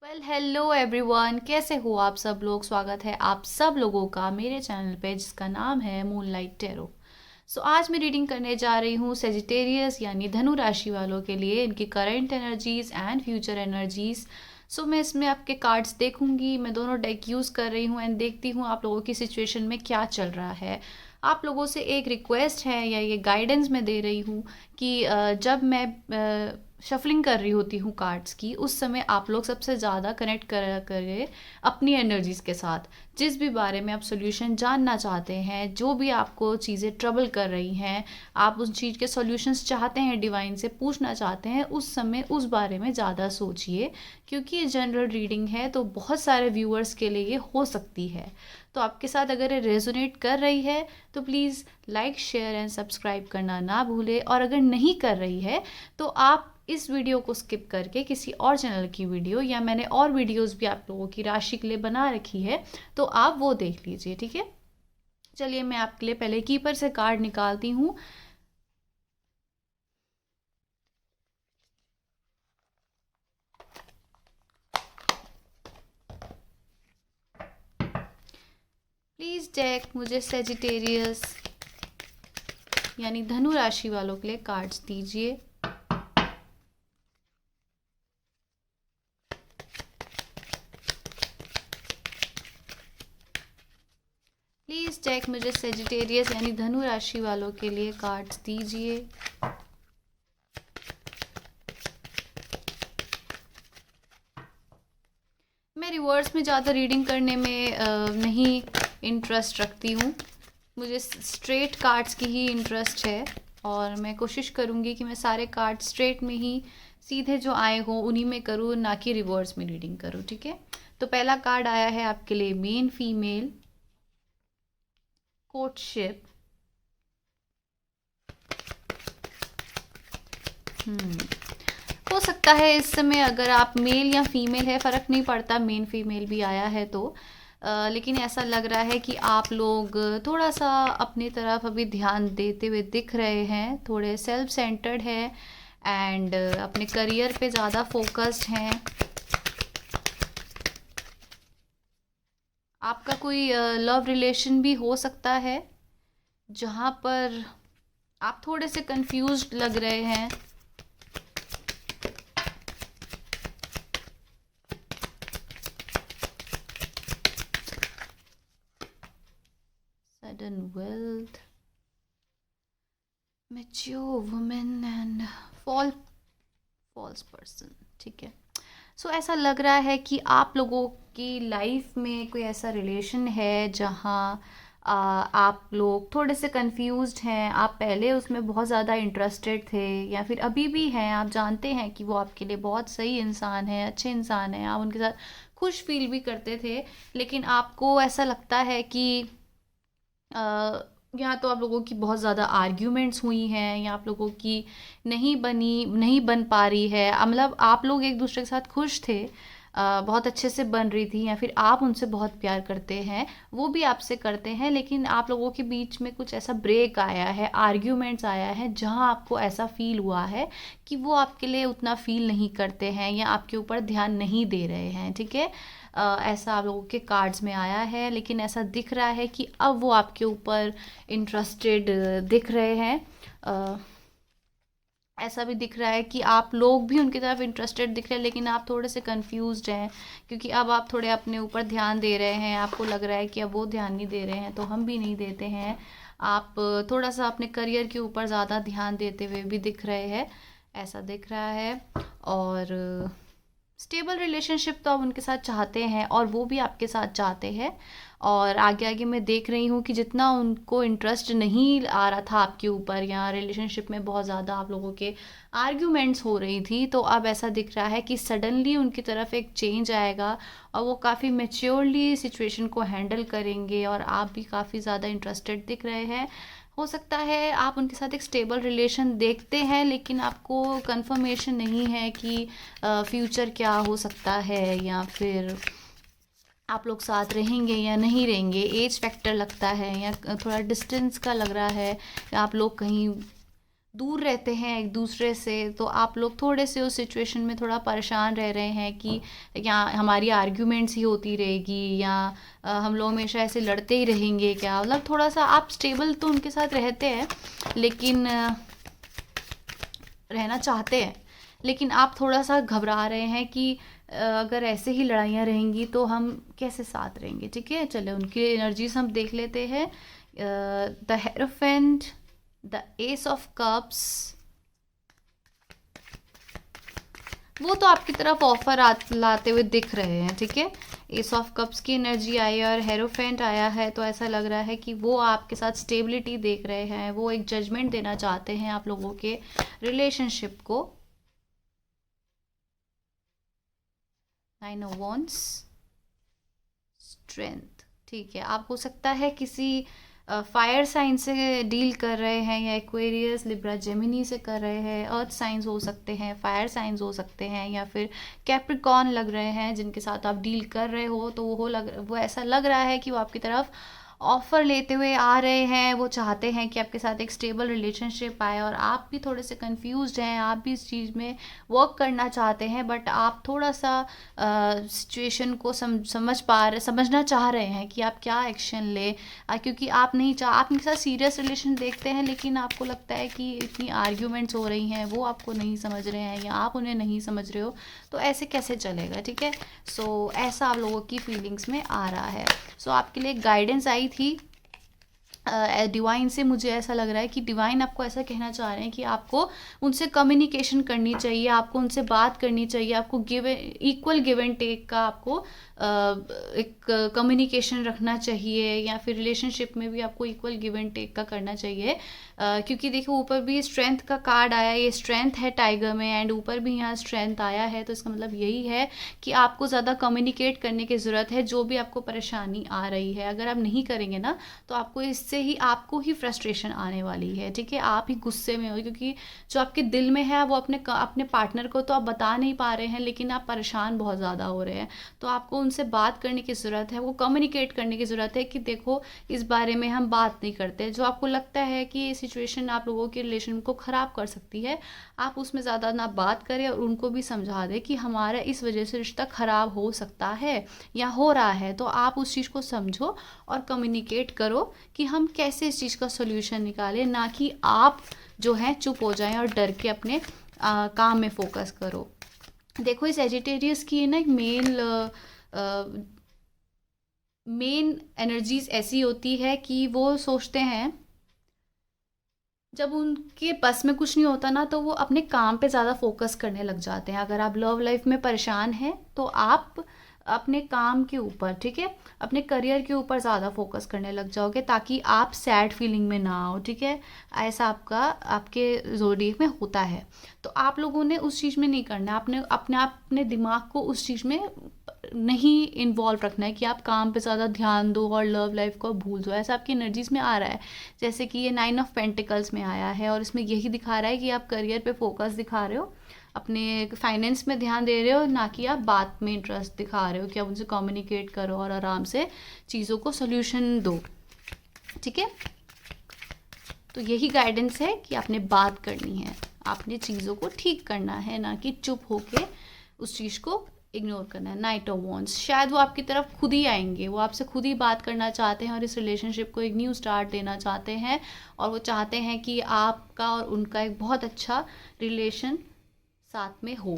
Hello everyone, कैसे हो आप सब लोग। स्वागत है आप सब लोगों का मेरे चैनल पे जिसका नाम है मूनलाइट टेरो। आज मैं रीडिंग करने जा रही हूँ सेजिटेरियस यानी धनु राशि वालों के लिए, इनकी current energies and future energies. मैं इसमें आपके कार्ड्स देखूंगी, मैं दोनों डेक यूज़ कर रही हूँ एंड देखती हूँ आप लोगों की सिचुएशन में क्या चल रहा है। आप लोगों से एक रिक्वेस्ट है या ये गाइडेंस मैं दे रही हूँ कि जब मैं शफलिंग कर रही होती हूँ कार्ड्स की, उस समय आप लोग सबसे ज़्यादा कनेक्ट करें अपनी एनर्जीज़ के साथ। जिस भी बारे में आप सोल्यूशन जानना चाहते हैं, जो भी आपको चीज़ें ट्रबल कर रही हैं, आप उस चीज़ के सॉल्यूशंस चाहते हैं, डिवाइन से पूछना चाहते हैं, उस समय उस बारे में ज़्यादा सोचिए। क्योंकि ये जनरल रीडिंग है तो बहुत सारे व्यूअर्स के लिए ये हो सकती है। तो आपके साथ अगर ये रेजोनेट कर रही है तो please like share and subscribe करना ना भूलें, और अगर नहीं कर रही है तो आप इस वीडियो को स्किप करके किसी और चैनल की वीडियो, या मैंने और वीडियोस भी आप लोगों की राशि के लिए बना रखी है, तो आप वो देख लीजिए। ठीक है, चलिए मैं आपके लिए पहले कीपर से कार्ड निकालती हूँ। प्लीज डेक मुझे सेजिटेरियस यानी धनु राशि वालों के लिए कार्ड्स दीजिए। प्लीज डेक मुझे सेजिटेरियस यानी धनु राशि वालों के लिए कार्ड्स दीजिए। मैं रिवर्स में ज़्यादा रीडिंग करने में नहीं इंटरेस्ट रखती हूँ, मुझे स्ट्रेट कार्ड्स की ही इंटरेस्ट है, और मैं कोशिश करूँगी कि मैं सारे कार्ड स्ट्रेट में ही सीधे जो आए हों उन्हीं में करूँ, ना कि रिवर्स में रीडिंग करूँ। ठीक है, तो पहला कार्ड आया है आपके लिए मेन फीमेल कोर्टशिप। हो सकता है इस समय अगर आप मेल या फीमेल है, फ़र्क नहीं पड़ता, मेन फीमेल भी आया है तो लेकिन ऐसा लग रहा है कि आप लोग थोड़ा सा अपनी तरफ अभी ध्यान देते हुए दिख रहे हैं, थोड़े सेल्फ सेंटर्ड है एंड अपने करियर पे ज़्यादा फोकस्ड हैं। आपका कोई लव रिलेशन भी हो सकता है जहाँ पर आप थोड़े से कंफ्यूज्ड लग रहे हैं। Sudden wealth, mature women and false person. ठीक है, ऐसा लग रहा है कि आप लोगों की लाइफ में कोई ऐसा रिलेशन है जहाँ आप लोग थोड़े से कंफ्यूज्ड हैं। आप पहले उसमें बहुत ज़्यादा इंटरेस्टेड थे या फिर अभी भी हैं, आप जानते हैं कि वो आपके लिए बहुत सही इंसान है, अच्छे इंसान है, आप उनके साथ खुश फील भी करते थे, लेकिन आपको ऐसा लगता है कि या तो आप लोगों की बहुत ज़्यादा आर्ग्यूमेंट्स हुई हैं, या आप लोगों की नहीं बन पा रही है, मतलब आप लोग एक दूसरे के साथ खुश थे, बहुत अच्छे से बन रही थी, या फिर आप उनसे बहुत प्यार करते हैं, वो भी आपसे करते हैं, लेकिन आप लोगों के बीच में कुछ ऐसा ब्रेक आया है, आर्ग्यूमेंट्स आया है, जहां आपको ऐसा फील हुआ है कि वो आपके लिए उतना फील नहीं करते हैं या आपके ऊपर ध्यान नहीं दे रहे हैं। ठीक है, ऐसा आप लोगों के कार्ड्स में आया है, लेकिन ऐसा दिख रहा है कि अब वो आपके ऊपर इंटरेस्टेड दिख रहे हैं। ऐसा भी दिख रहा है कि आप लोग भी उनकी तरफ इंटरेस्टेड दिख रहे हैं, लेकिन आप थोड़े से कंफ्यूज्ड हैं, क्योंकि अब आप थोड़े अपने ऊपर ध्यान दे रहे हैं, आपको लग रहा है कि अब वो ध्यान नहीं दे रहे हैं तो हम भी नहीं देते हैं। आप थोड़ा सा अपने करियर के ऊपर ज़्यादा ध्यान देते हुए भी दिख रहे हैं, ऐसा दिख रहा है। और स्टेबल रिलेशनशिप तो आप उनके साथ चाहते हैं और वो भी आपके साथ चाहते हैं, और आगे आगे मैं देख रही हूँ कि जितना उनको इंटरेस्ट नहीं आ रहा था आपके ऊपर, या रिलेशनशिप में बहुत ज़्यादा आप लोगों के आर्ग्यूमेंट्स हो रही थी, तो अब ऐसा दिख रहा है कि सडनली उनकी तरफ एक चेंज आएगा और वो काफ़ी मेच्योरली सिचुएशन को हैंडल करेंगे, और आप भी काफ़ी ज़्यादा इंटरेस्टेड दिख रहे हैं। हो सकता है आप उनके साथ एक स्टेबल रिलेशन देखते हैं, लेकिन आपको कंफर्मेशन नहीं है कि फ्यूचर क्या हो सकता है, या फिर आप लोग साथ रहेंगे या नहीं रहेंगे। एज फैक्टर लगता है, या थोड़ा डिस्टेंस का लग रहा है, या आप लोग कहीं दूर रहते हैं एक दूसरे से, तो आप लोग थोड़े से उस सिचुएशन में थोड़ा परेशान रह रहे हैं कि या हमारी आर्ग्यूमेंट्स ही होती रहेगी, या हम लोग हमेशा ऐसे लड़ते ही रहेंगे क्या। मतलब थोड़ा सा आप स्टेबल तो उनके साथ रहते हैं, लेकिन रहना चाहते हैं, लेकिन आप थोड़ा सा घबरा रहे हैं कि अगर ऐसे ही लड़ाइयाँ रहेंगी तो हम कैसे साथ रहेंगे। ठीक है, चले उनकी एनर्जीज हम देख लेते हैं। The hierophant, the S of cups, वो तो आपकी तरफ ऑफर लाते हुए दिख रहे हैं। ठीक है, एस ऑफ कप्स की एनर्जी आई है और हेरोफेंट आया है, तो ऐसा लग रहा है कि वो आपके साथ स्टेबिलिटी देख रहे हैं, वो एक जजमेंट देना चाहते हैं आप लोगों के रिलेशनशिप को। Nine of wands, strength. ठीक है, आप हो सकता है किसी फायर साइन से डील कर रहे हैं, या एक्वेरियस, लिब्रा, जेमिनी से कर रहे हैं। अर्थ साइंस हो सकते हैं, फायर साइंस हो सकते हैं, या फिर कैप्रिकॉर्न लग रहे हैं जिनके साथ आप डील कर रहे हो। तो वो ऐसा लग रहा है कि वो आपकी तरफ ऑफ़र लेते हुए आ रहे हैं। वो चाहते हैं कि आपके साथ एक स्टेबल रिलेशनशिप आए, और आप भी थोड़े से कंफ्यूज्ड हैं, आप भी इस चीज़ में वर्क करना चाहते हैं, बट आप थोड़ा सा सिचुएशन को समझना चाह रहे हैं कि आप क्या एक्शन लें। क्योंकि आप उनके साथ सीरियस रिलेशन देखते हैं, लेकिन आपको लगता है कि इतनी आर्ग्यूमेंट्स हो रही हैं, वो आपको नहीं समझ रहे हैं या आप उन्हें नहीं समझ रहे हो, तो ऐसे कैसे चलेगा। ठीक है, सो ऐसा आप लोगों की फीलिंग्स में आ रहा है। सो आपके लिए गाइडेंस आई थी डिवाइन से। मुझे ऐसा लग रहा है कि डिवाइन आपको ऐसा कहना चाह रहे हैं कि आपको उनसे कम्युनिकेशन करनी चाहिए, आपको उनसे बात करनी चाहिए, आपको इक्वल गिव एंड टेक का आपको एक कम्युनिकेशन रखना चाहिए, या फिर रिलेशनशिप में भी आपको इक्वल गिव एंड टेक का करना चाहिए। क्योंकि देखो ऊपर भी स्ट्रेंथ का कार्ड आया, ये स्ट्रेंथ है टाइगर में, एंड ऊपर भी यहाँ स्ट्रेंथ आया है, तो इसका मतलब यही है कि आपको ज़्यादा कम्युनिकेट करने की ज़रूरत है। जो भी आपको परेशानी आ रही है, अगर आप नहीं करेंगे ना, तो आपको ही फ्रस्ट्रेशन आने वाली है। ठीक है, आप ही गुस्से में हो, क्योंकि जो आपके दिल में है वो अपने पार्टनर को तो आप बता नहीं पा रहे हैं, लेकिन आप परेशान बहुत ज़्यादा हो रहे हैं। तो आपको उनसे बात करने की ज़रूरत है, वो कम्युनिकेट करने की ज़रूरत है कि देखो इस बारे में हम बात नहीं करते। जो आपको लगता है कि ये सिचुएशन आप लोगों के रिलेशन को ख़राब कर सकती है, आप उसमें ज़्यादा ना बात करें, और उनको भी समझा दें कि हमारा इस वजह से रिश्ता ख़राब हो सकता है या हो रहा है। तो आप उस चीज़ को समझो और कम्युनिकेट करो कि हम कैसे इस चीज़ का सोल्यूशन निकालें, ना कि आप जो है चुप हो जाएं और डर के अपने काम में फोकस करो। देखो इस एजिटेरियस की ना एक मेन एनर्जीज ऐसी होती है कि वो सोचते हैं, जब उनके बस में कुछ नहीं होता ना, तो वो अपने काम पे ज़्यादा फोकस करने लग जाते हैं। अगर आप लव लाइफ में परेशान हैं, तो आप अपने काम के ऊपर, ठीक है, अपने करियर के ऊपर ज़्यादा फोकस करने लग जाओगे, ताकि आप सैड फीलिंग में ना आओ। ठीक है, ऐसा आपके ज़ोडिएक में होता है। तो आप लोगों ने उस चीज़ में नहीं करना, आपने अपने दिमाग को उस चीज़ में नहीं इन्वॉल्व रखना है कि आप काम पे ज़्यादा ध्यान दो और लव लाइफ को भूल जाओ। ऐसा आपकी एनर्जीज में आ रहा है, जैसे कि ये 9 ऑफ पेंटिकल्स में आया है, और इसमें यही दिखा रहा है कि आप करियर पे फोकस दिखा रहे हो, अपने फाइनेंस में ध्यान दे रहे हो, ना कि आप बात में इंटरेस्ट दिखा रहे हो कि आप उनसे कम्युनिकेट करो और आराम से चीज़ों को सोल्यूशन दो। ठीक है, तो यही गाइडेंस है कि आपने बात करनी है, आपने चीज़ों को ठीक करना है, ना कि चुप होके उस चीज़ को इग्नोर करना है। नाइट ऑफ वॉन्ड्स, शायद वो आपकी तरफ खुद ही आएंगे, वो आपसे खुद ही बात करना चाहते हैं और इस रिलेशनशिप को एक न्यू स्टार्ट देना चाहते हैं, और वो चाहते हैं कि आपका और उनका एक बहुत अच्छा रिलेशन साथ में हो।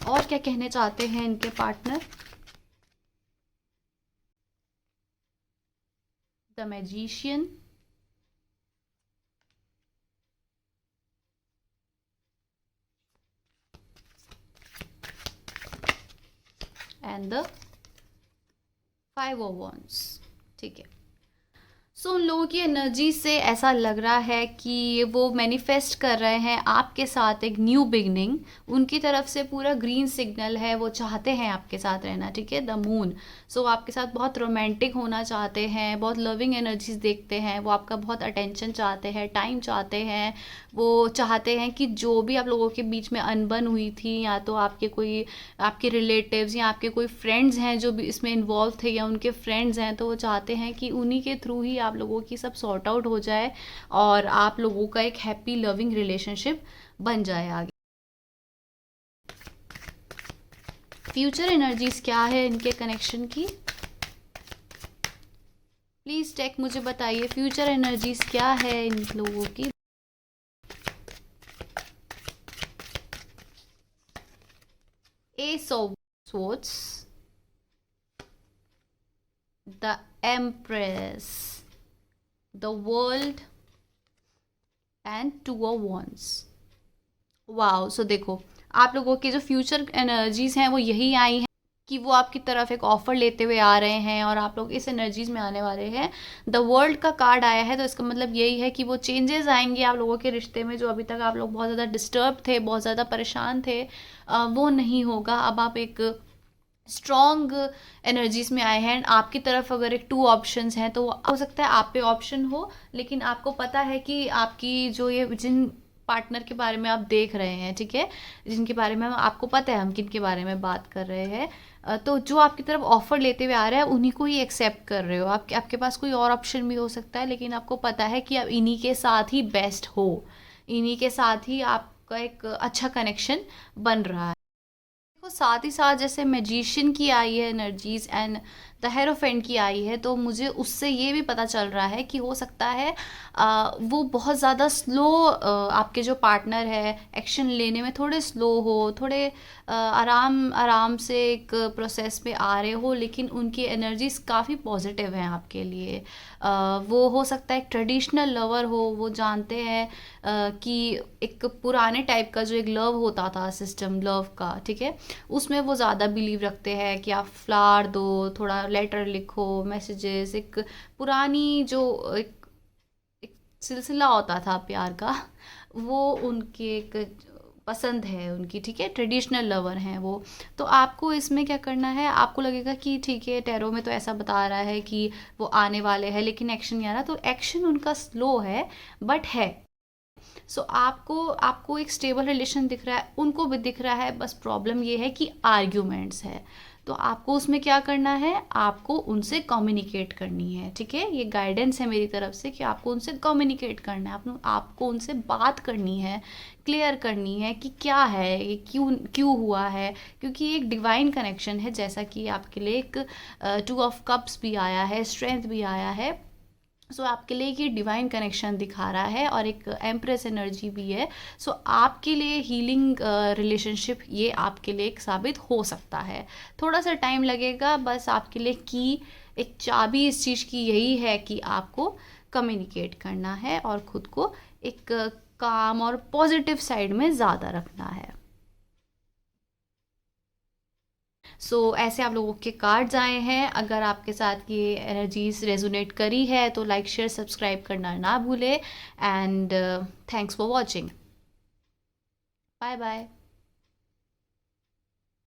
और क्या कहने चाहते हैं इनके partner? The magician, and the 5 of wands. ठीक है, सो उन लोगों की एनर्जी से ऐसा लग रहा है कि वो मैनिफेस्ट कर रहे हैं आपके साथ एक न्यू बिगनिंग। उनकी तरफ से पूरा ग्रीन सिग्नल है, वो चाहते हैं आपके साथ रहना। ठीक है, द मून, सो आपके साथ बहुत रोमांटिक होना चाहते हैं, बहुत लविंग एनर्जीज देखते हैं, वो आपका बहुत अटेंशन चाहते हैं, टाइम चाहते हैं। वो चाहते हैं कि जो भी आप लोगों के बीच में अनबन हुई थी, या तो आपके रिलेटिव्स या आपके कोई फ्रेंड्स हैं जो भी इसमें इन्वॉल्व थे, या उनके फ्रेंड्स हैं, तो वो चाहते हैं कि उन्हीं के थ्रू ही आप आप लोगों की सब सॉर्ट आउट हो जाए और आप लोगों का एक हैप्पी लविंग रिलेशनशिप बन जाए आगे। फ्यूचर एनर्जीज क्या है इनके कनेक्शन की, प्लीज टेक मुझे बताइए फ्यूचर एनर्जीज क्या है इन लोगों की। Ace of swords, the empress, the world and two of wands। Wow, so देखो आप लोगों की जो फ्यूचर एनर्जीज हैं वो यही आई हैं कि वो आपकी तरफ एक ऑफर लेते हुए आ रहे हैं और आप लोग इस एनर्जीज में आने वाले हैं। द वर्ल्ड का कार्ड आया है तो इसका मतलब यही है कि वो चेंजेस आएंगे आप लोगों के रिश्ते में। जो अभी तक आप लोग बहुत ज़्यादा डिस्टर्ब थे, बहुत ज़्यादा परेशान थे, वो नहीं होगा। अब आप एक स्ट्रॉन्ग एनर्जीज में आए हैं। आपकी तरफ अगर एक टू ऑप्शंस हैं तो हो सकता है आप पे ऑप्शन हो, लेकिन आपको पता है कि आपकी जो ये जिन पार्टनर के बारे में आप देख रहे हैं, ठीक है, जिनके बारे में आपको पता है हम किन के बारे में बात कर रहे हैं, तो जो आपकी तरफ ऑफर लेते हुए आ रहा है उन्हीं को ही एक्सेप्ट कर रहे हो। आपके पास कोई और ऑप्शन भी हो सकता है, लेकिन आपको पता है कि आप इन्हीं के साथ ही बेस्ट हो, इन्हीं के साथ ही आपका एक अच्छा कनेक्शन बन रहा है। देखो साथ ही साथ जैसे मैजिशियन की आई है एनर्जीज एंड द हेरोफेंट की आई है, तो मुझे उससे ये भी पता चल रहा है कि हो सकता है वो बहुत ज़्यादा स्लो, आपके जो पार्टनर है एक्शन लेने में थोड़े स्लो हो, थोड़े आराम आराम से एक प्रोसेस पे आ रहे हो, लेकिन उनकी एनर्जीज काफ़ी पॉजिटिव हैं आपके लिए। वो हो सकता है एक ट्रेडिशनल लवर हो, वो जानते हैं कि एक पुराने टाइप का जो एक लव होता था सिस्टम लव का, ठीक है, उसमें वो ज़्यादा बिलीव रखते हैं कि आप फ्लावर दो, थोड़ा लेटर लिखो, मैसेजेस, एक पुरानी जो एक सिलसिला होता था प्यार का, वो उनके एक पसंद है उनकी, ठीक है, ट्रेडिशनल लवर हैं वो। तो आपको इसमें क्या करना है, आपको लगेगा कि ठीक है टैरो में तो ऐसा बता रहा है कि वो आने वाले हैं लेकिन एक्शन नहीं आ रहा, तो एक्शन उनका स्लो है बट है। सो आपको आपको एक स्टेबल रिलेशन दिख रहा है, उनको भी दिख रहा है, बस प्रॉब्लम ये है कि आर्ग्यूमेंट्स है। तो आपको उसमें क्या करना है, आपको उनसे कम्युनिकेट करनी है, ठीक है, ये गाइडेंस है मेरी तरफ से कि आपको उनसे कम्युनिकेट करना है, आपको उनसे बात करनी है, क्लियर करनी है कि क्या है ये, क्यों क्यों हुआ है, क्योंकि ये एक डिवाइन कनेक्शन है। जैसा कि आपके लिए एक टू ऑफ कप्स भी आया है, स्ट्रेंथ भी आया है, सो आपके लिए ये डिवाइन कनेक्शन दिखा रहा है और एक एम्प्रेस एनर्जी भी है। सो आपके लिए हीलिंग रिलेशनशिप ये आपके लिए एक साबित हो सकता है। थोड़ा सा टाइम लगेगा, बस आपके लिए की एक चाबी इस चीज़ की यही है कि आपको कम्युनिकेट करना है और ख़ुद को एक काम और पॉजिटिव साइड में ज़्यादा रखना है। ऐसे आप लोगों के कार्ड्स आए हैं। अगर आपके साथ ये एनर्जीज रेजोनेट करी है तो लाइक शेयर सब्सक्राइब करना ना भूले and thanks for watching. Bye bye.